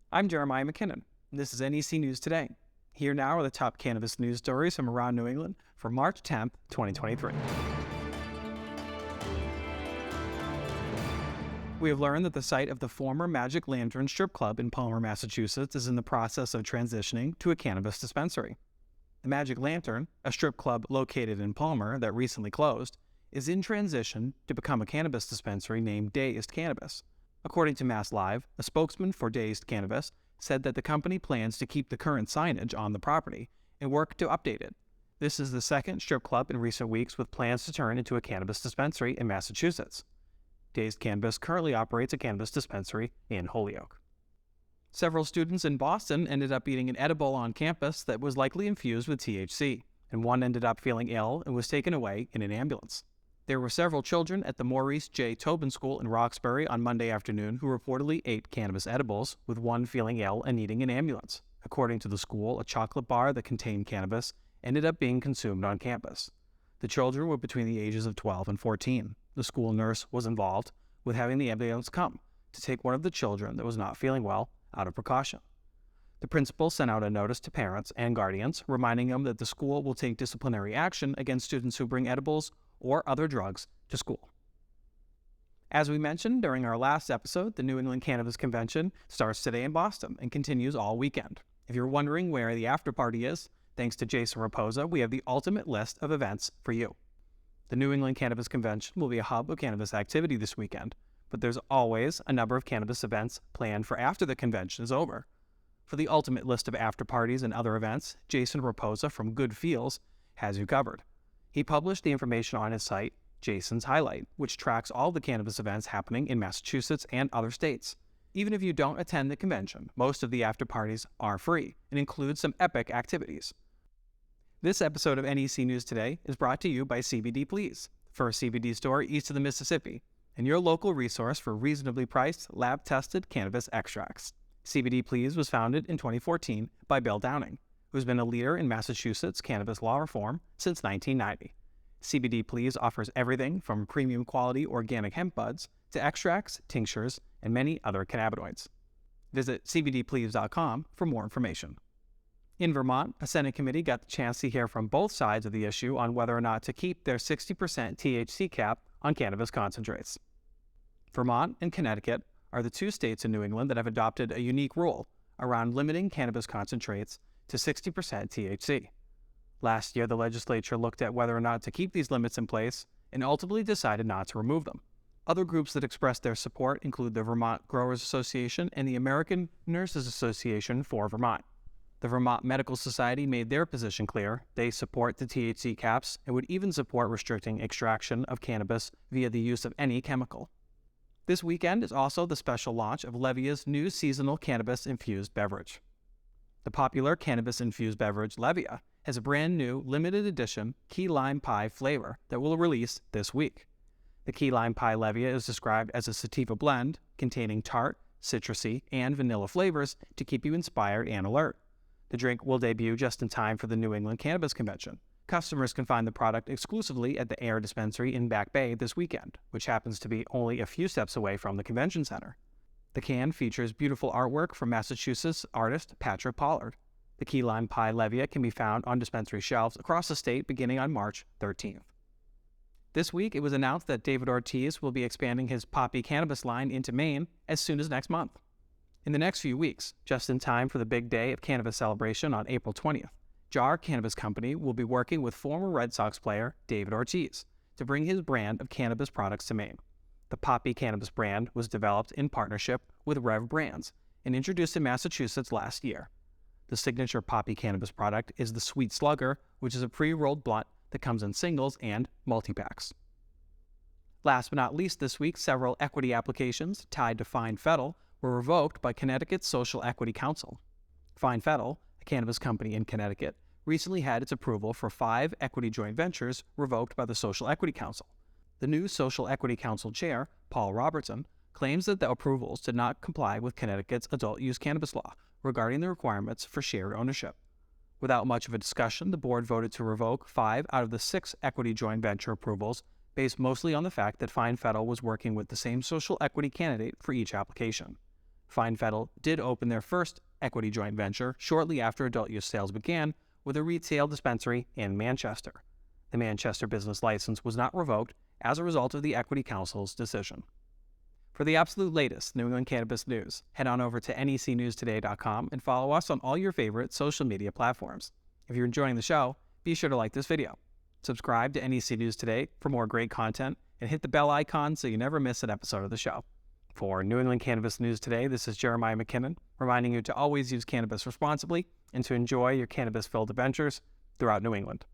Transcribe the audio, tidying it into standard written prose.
I'm Jeremiah McKinnon. This is NEC News Today. Here now are the top cannabis news stories from around New England for March 10th, 2023. We have learned that the site of the former Magic Lantern strip club in Palmer, Massachusetts is in the process of transitioning to a cannabis dispensary. The Magic Lantern, a strip club located in Palmer that recently closed, is in transition to become a cannabis dispensary named Dazed Cannabis. According to Mass Live, a spokesman for Dazed Cannabis said that the company plans to keep the current signage on the property and work to update it. This is the second strip club in recent weeks with plans to turn into a cannabis dispensary in Massachusetts. Dazed Cannabis currently operates a cannabis dispensary in Holyoke. Several students in Boston ended up eating an edible on campus that was likely infused with THC, and one ended up feeling ill and was taken away in an ambulance. There were several children at the Maurice J. Tobin School in Roxbury on Monday afternoon who reportedly ate cannabis edibles, with one feeling ill and needing an ambulance. According to the school, a chocolate bar that contained cannabis ended up being consumed on campus. The children were between the ages of 12 and 14. The school nurse was involved with having the ambulance come to take one of the children that was not feeling well out of precaution. The principal sent out a notice to parents and guardians reminding them that the school will take disciplinary action against students who bring edibles or other drugs to school. As we mentioned during our last episode, the New England Cannabis Convention starts today in Boston and continues all weekend. If you're wondering where the after party is, thanks to Jason Raposa, we have the ultimate list of events for you. The New England Cannabis Convention will be a hub of cannabis activity this weekend, but there's always a number of cannabis events planned for after the convention is over. For the ultimate list of after parties and other events, Jason Raposa from Good Feels has you covered. He published the information on his site, Jason's Highlight, which tracks all the cannabis events happening in Massachusetts and other states. Even if you don't attend the convention, most of the after parties are free and include some epic activities. This episode of NEC News Today is brought to you by CBD Please, the first CBD store east of the Mississippi, and your local resource for reasonably priced, lab-tested cannabis extracts. CBD Please was founded in 2014 by Bill Downing, who's been a leader in Massachusetts cannabis law reform since 1990. CBD Please offers everything from premium quality organic hemp buds to extracts, tinctures, and many other cannabinoids. Visit cbdplease.com for more information. In Vermont, a Senate committee got the chance to hear from both sides of the issue on whether or not to keep their 60% THC cap on cannabis concentrates. Vermont and Connecticut are the two states in New England that have adopted a unique rule around limiting cannabis concentrates to 60% THC. Last year, the legislature looked at whether or not to keep these limits in place and ultimately decided not to remove them. Other groups that expressed their support include the Vermont Growers Association and the American Nurses Association for Vermont. The Vermont Medical Society made their position clear. They support the THC caps and would even support restricting extraction of cannabis via the use of any chemical. This weekend is also the special launch of LEVIA's new seasonal cannabis-infused beverage. The popular cannabis-infused beverage LEVIA has a brand new limited edition key lime pie flavor that will release this week. The key lime pie LEVIA is described as a sativa blend containing tart, citrusy, and vanilla flavors to keep you inspired and alert. The drink will debut just in time for the New England Cannabis Convention. Customers can find the product exclusively at the Air Dispensary in Back Bay this weekend, which happens to be only a few steps away from the convention center. The can features beautiful artwork from Massachusetts artist Patrick Pollard. The key lime pie LEVIA can be found on dispensary shelves across the state beginning on March 13th. This week, it was announced that David Ortiz will be expanding his Papi Cannabis line into Maine as soon as next month. In the next few weeks, just in time for the big day of cannabis celebration on April 20th, Jar Cannabis Company will be working with former Red Sox player David Ortiz to bring his brand of cannabis products to Maine. The Papi Cannabis brand was developed in partnership with Rev Brands and introduced in Massachusetts last year. The signature Papi Cannabis product is the Sweet Slugger, which is a pre-rolled blunt that comes in singles and multi-packs. Last but not least this week, several equity applications tied to Fettle were revoked by Connecticut's Social Equity Council. Fettle, a cannabis company in Connecticut, recently had its approval for 5 equity joint ventures revoked by the Social Equity Council. The new Social Equity Council chair, Paul Robertson, claims that the approvals did not comply with Connecticut's adult use cannabis law regarding the requirements for shared ownership. Without much of a discussion, the board voted to revoke 5 out of the 6 equity joint venture approvals based mostly on the fact that Fettle was working with the same social equity candidate for each application. Fettle did open their first equity joint venture shortly after adult use sales began with a retail dispensary in Manchester. The Manchester business license was not revoked as a result of the Equity Council's decision. For the absolute latest New England Cannabis news, head on over to necnewstoday.com and follow us on all your favorite social media platforms. If you're enjoying the show, be sure to like this video. Subscribe to NEC News Today for more great content and hit the bell icon so you never miss an episode of the show. For New England Cannabis News Today, this is Jeremiah McKinnon, reminding you to always use cannabis responsibly and to enjoy your cannabis-filled adventures throughout New England.